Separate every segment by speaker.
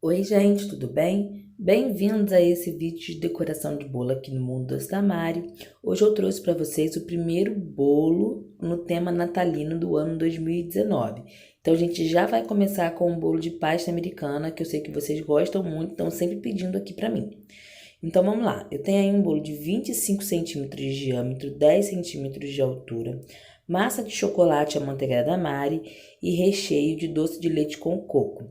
Speaker 1: Oi, gente, tudo bem? Bem-vindos a esse vídeo de decoração de bolo aqui no Mundo Doce da Mari. Hoje eu trouxe para vocês o primeiro bolo no tema natalino do ano 2019. Então, a gente já vai começar com um bolo de pasta americana, que eu sei que vocês gostam muito, estão sempre pedindo aqui para mim. Então, vamos lá. Eu tenho aí um bolo de 25 centímetros de diâmetro, 10 centímetros de altura, massa de chocolate amanteigada da Mari e recheio de doce de leite com coco.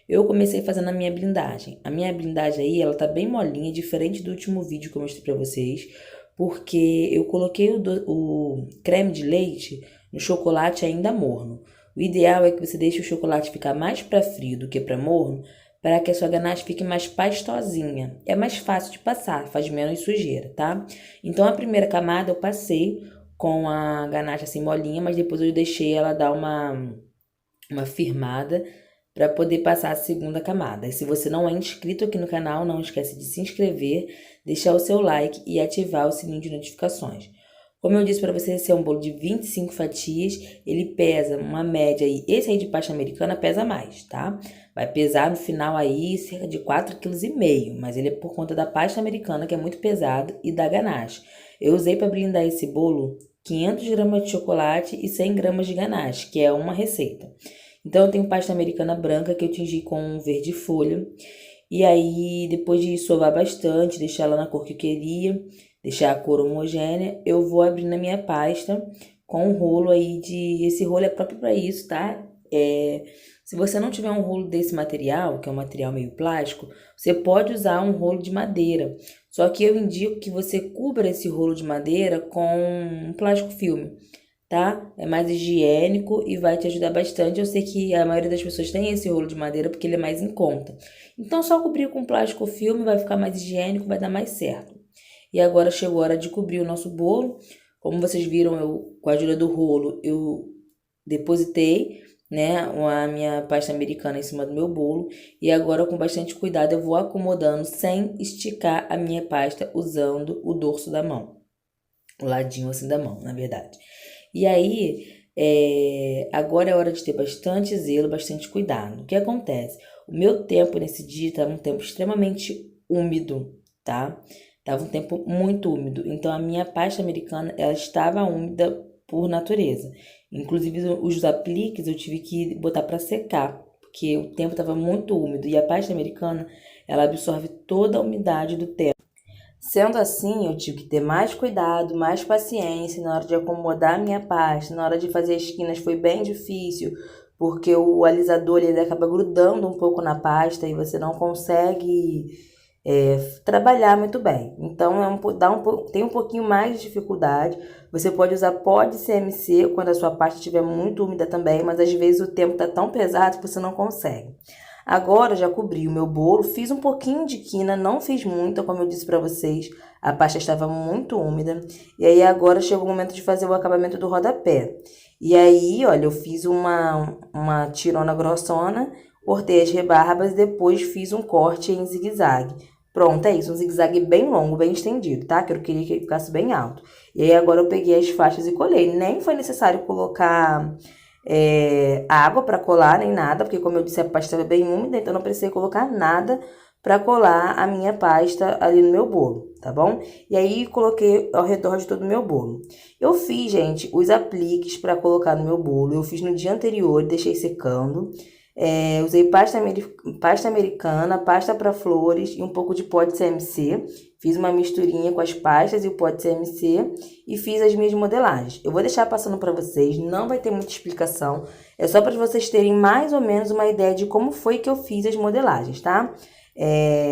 Speaker 1: Eu comecei fazendo a minha blindagem. A minha blindagem aí, ela tá bem molinha, diferente do último vídeo que eu mostrei pra vocês, porque eu coloquei o creme de leite no chocolate ainda morno. O ideal é que você deixe o chocolate ficar mais para frio do que para morno, para que a sua ganache fique mais pastosinha. É mais fácil de passar, faz menos sujeira, tá? Então, a primeira camada eu passei com a ganache assim molinha, mas depois eu deixei ela dar uma firmada para poder passar a segunda camada. E se você não é inscrito aqui no canal, não esquece de se inscrever, deixar o seu like e ativar o sininho de notificações. Como eu disse para você, esse é um bolo de 25 fatias, ele pesa uma média aí, esse aí de pasta americana pesa mais, tá? Vai pesar no final aí cerca de 4,5 kg, mas ele é por conta da pasta americana, que é muito pesado, e da ganache. Eu usei para blindar esse bolo 500 gramas de chocolate e 100 gramas de ganache, que é uma receita. Então, eu tenho pasta americana branca que eu tingi com verde folha. E aí, depois de sovar bastante, deixar ela na cor que eu queria, deixar a cor homogênea, eu vou abrindo a minha pasta com um rolo aí de... Esse rolo é próprio para isso, tá? Se você não tiver um rolo desse material, que é um material meio plástico, você pode usar um rolo de madeira. Só que eu indico que você cubra esse rolo de madeira com um plástico filme, tá? É mais higiênico e vai te ajudar bastante. Eu sei que a maioria das pessoas tem esse rolo de madeira porque ele é mais em conta. Então, só cobrir com plástico filme vai ficar mais higiênico, vai dar mais certo. E agora chegou a hora de cobrir o nosso bolo. Como vocês viram, eu, com a ajuda do rolo, eu depositei, né, a minha pasta americana em cima do meu bolo. E agora, com bastante cuidado, eu vou acomodando sem esticar a minha pasta usando o dorso da mão. O ladinho assim da mão, na verdade. E aí, agora é hora de ter bastante zelo, bastante cuidado. O que acontece? O meu tempo nesse dia estava um tempo extremamente úmido, tá? Tava um tempo muito úmido. Então, a minha pasta americana, ela estava úmida por natureza. Inclusive, os apliques eu tive que botar para secar, porque o tempo estava muito úmido. E a pasta americana, ela absorve toda a umidade do tempo. Sendo assim, eu tive que ter mais cuidado, mais paciência na hora de acomodar a minha pasta, na hora de fazer as esquinas foi bem difícil, porque o alisador ele acaba grudando um pouco na pasta e você não consegue trabalhar muito bem. Então, tem um pouquinho mais de dificuldade. Você pode usar pó de CMC quando a sua pasta estiver muito úmida também, mas às vezes o tempo está tão pesado que você não consegue. Agora já cobri o meu bolo, fiz um pouquinho de quina, não fiz muita, como eu disse para vocês, a pasta estava muito úmida. E aí agora chegou o momento de fazer o acabamento do rodapé. E aí, olha, eu fiz uma tirona grossona, cortei as rebarbas e depois fiz um corte em zigue-zague. Pronto, é isso, um zigue-zague bem longo, bem estendido, tá? Que eu queria que ele ficasse bem alto. E aí agora eu peguei as faixas e colei. Nem foi necessário colocar água para colar, nem nada, porque como eu disse, a pasta estava bem úmida, então não precisei colocar nada para colar a minha pasta ali no meu bolo, tá bom? E aí coloquei ao redor de todo o meu bolo. Eu fiz, gente, os apliques para colocar no meu bolo, eu fiz no dia anterior, deixei secando. Usei pasta americana, pasta para flores e um pouco de pó de CMC. Fiz uma misturinha com as pastas e o pó de CMC e fiz as minhas modelagens. Eu vou deixar passando para vocês, não vai ter muita explicação. É só para vocês terem mais ou menos uma ideia de como foi que eu fiz as modelagens, tá?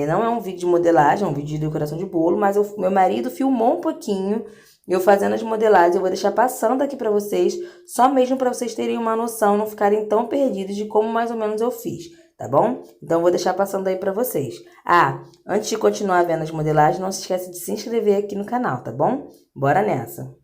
Speaker 1: Não é um vídeo de modelagem, é um vídeo de decoração de bolo, mas meu marido filmou um pouquinho eu fazendo as modelagens. Eu vou deixar passando aqui para vocês, só mesmo para vocês terem uma noção, não ficarem tão perdidos de como mais ou menos eu fiz, tá bom? Então, eu vou deixar passando aí para vocês. Antes de continuar vendo as modelagens, não se esqueça de se inscrever aqui no canal, tá bom? Bora nessa!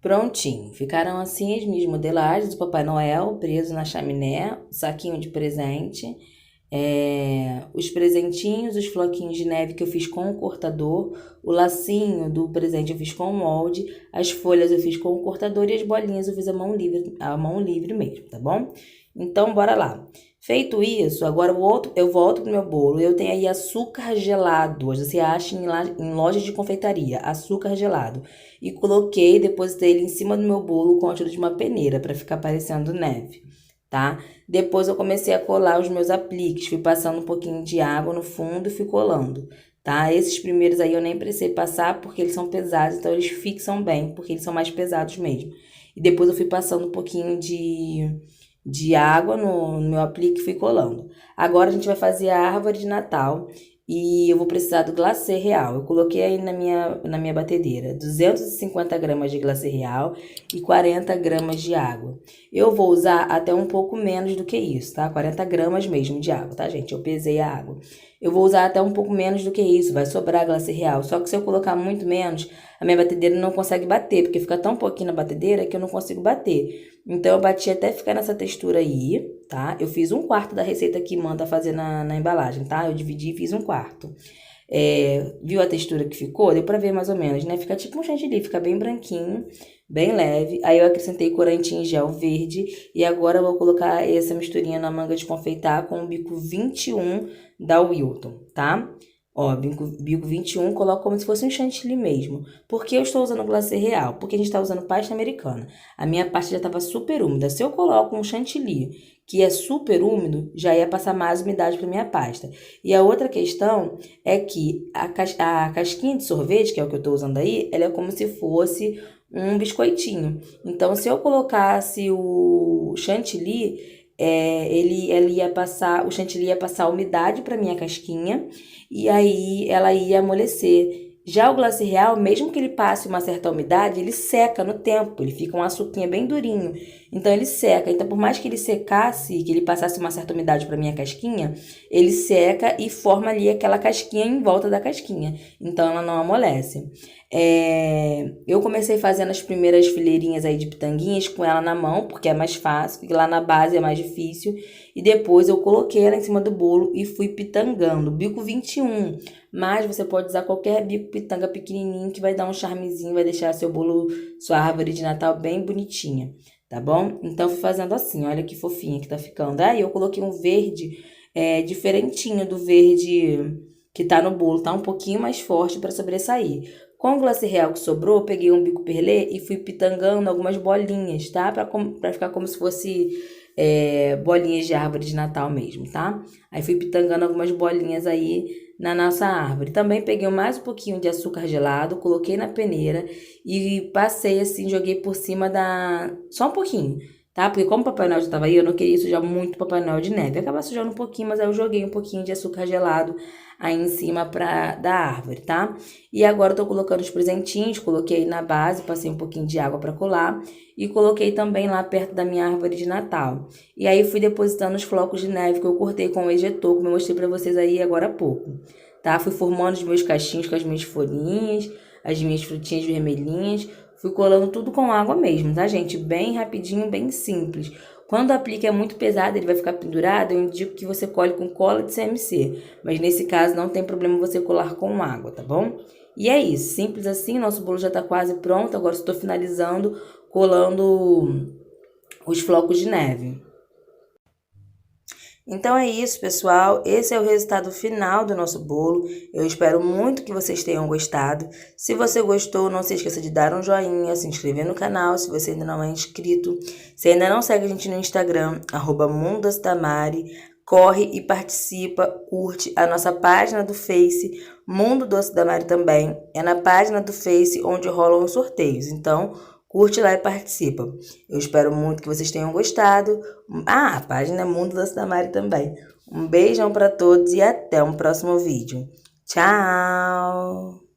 Speaker 1: Prontinho, ficaram assim as minhas modelagens do Papai Noel preso na chaminé, o saquinho de presente, os presentinhos, os floquinhos de neve que eu fiz com o cortador, o lacinho do presente eu fiz com o molde, as folhas eu fiz com o cortador e as bolinhas eu fiz a mão livre mesmo, tá bom? Então, bora lá. Feito isso, agora eu volto pro meu bolo. Eu tenho aí açúcar gelado. Hoje você acha em loja de confeitaria, açúcar gelado. E coloquei, depositei ele em cima do meu bolo com a ajuda de uma peneira, para ficar parecendo neve, tá? Depois eu comecei a colar os meus apliques. Fui passando um pouquinho de água no fundo e fui colando, tá? Esses primeiros aí eu nem precisei passar porque eles são pesados, então eles fixam bem, porque eles são mais pesados mesmo. E depois eu fui passando um pouquinho de água no meu aplique e fui colando. Agora a gente vai fazer a árvore de Natal e eu vou precisar do glacê real. Eu coloquei aí na minha batedeira 250 gramas de glacê real e 40 gramas de água. Eu vou usar até um pouco menos do que isso, tá? 40 gramas mesmo de água, tá, gente? Eu pesei a água. Eu vou usar até um pouco menos do que isso, vai sobrar glacê real. Só que se eu colocar muito menos, a minha batedeira não consegue bater, porque fica tão pouquinho na batedeira que eu não consigo bater. Então, eu bati até ficar nessa textura aí, tá? Eu fiz 1/4 da receita que manda fazer na embalagem, tá? Eu dividi e fiz 1/4. Viu a textura que ficou? Deu pra ver mais ou menos, né? Fica tipo um chantilly, fica bem branquinho, bem leve. Aí eu acrescentei corante em gel verde e agora eu vou colocar essa misturinha na manga de confeitar com o bico 21 da Wilton, tá? Ó, bico 21, coloco como se fosse um chantilly mesmo. Por que eu estou usando glacê real? Porque a gente está usando pasta americana. A minha pasta já estava super úmida. Se eu coloco um chantilly que é super úmido, já ia passar mais umidade para minha pasta. E a outra questão é que a casquinha de sorvete, que é o que eu estou usando aí, ela é como se fosse um biscoitinho. Então, se eu colocasse o chantilly, o chantilly ia passar umidade para minha casquinha e aí ela ia amolecer. Já o glacê real, mesmo que ele passe uma certa umidade, ele seca no tempo, ele fica um açuquinha bem durinho. Então ele seca. Então por mais que ele secasse, que ele passasse uma certa umidade para minha casquinha, ele seca e forma ali aquela casquinha em volta da casquinha. Então ela não amolece. Eu comecei fazendo as primeiras fileirinhas aí de pitanguinhas com ela na mão, porque é mais fácil, porque lá na base é mais difícil. E depois eu coloquei ela em cima do bolo e fui pitangando. Bico 21, mas você pode usar qualquer bico pitanga pequenininho que vai dar um charmezinho, vai deixar seu bolo, sua árvore de Natal bem bonitinha, tá bom? Então fui fazendo assim, olha que fofinha que tá ficando. Aí eu coloquei um verde diferentinho do verde que tá no bolo, tá um pouquinho mais forte para sobressair. Com o glacê real que sobrou, eu peguei um bico perlê e fui pitangando algumas bolinhas, tá? Pra ficar como se fosse bolinhas de árvore de Natal mesmo, tá? Aí fui pitangando algumas bolinhas aí na nossa árvore. Também peguei mais um pouquinho de açúcar gelado, coloquei na peneira e passei assim, joguei por cima só um pouquinho, tá? Porque como o Papai Noel já tava aí, eu não queria sujar muito o Papai Noel de neve. Eu acabava sujando um pouquinho, mas aí eu joguei um pouquinho de açúcar gelado aí em cima da árvore, tá? E agora eu tô colocando os presentinhos, coloquei na base, passei um pouquinho de água para colar e coloquei também lá perto da minha árvore de Natal. E aí fui depositando os flocos de neve que eu cortei com o ejetor, como eu mostrei para vocês aí agora há pouco, tá? Fui formando os meus cachinhos com as minhas folhinhas, as minhas frutinhas vermelhinhas, fui colando tudo com água mesmo, tá, gente? Bem rapidinho, bem simples. Quando o aplique é muito pesado, ele vai ficar pendurado, eu indico que você cole com cola de CMC. Mas nesse caso não tem problema você colar com água, tá bom? E é isso, simples assim, nosso bolo já tá quase pronto. Agora estou finalizando, colando os flocos de neve. Então é isso, pessoal. Esse é o resultado final do nosso bolo. Eu espero muito que vocês tenham gostado. Se você gostou, não se esqueça de dar um joinha, se inscrever no canal se você ainda não é inscrito. Se ainda não segue a gente no Instagram, @mundostamari, corre e participa, curte a nossa página do Face, Mundo Doce da Mari também. É na página do Face onde rolam os sorteios. Então, curte lá e participa. Eu espero muito que vocês tenham gostado. A página é Mundo Doce da Mari também. Um beijão para todos e até um próximo vídeo. Tchau!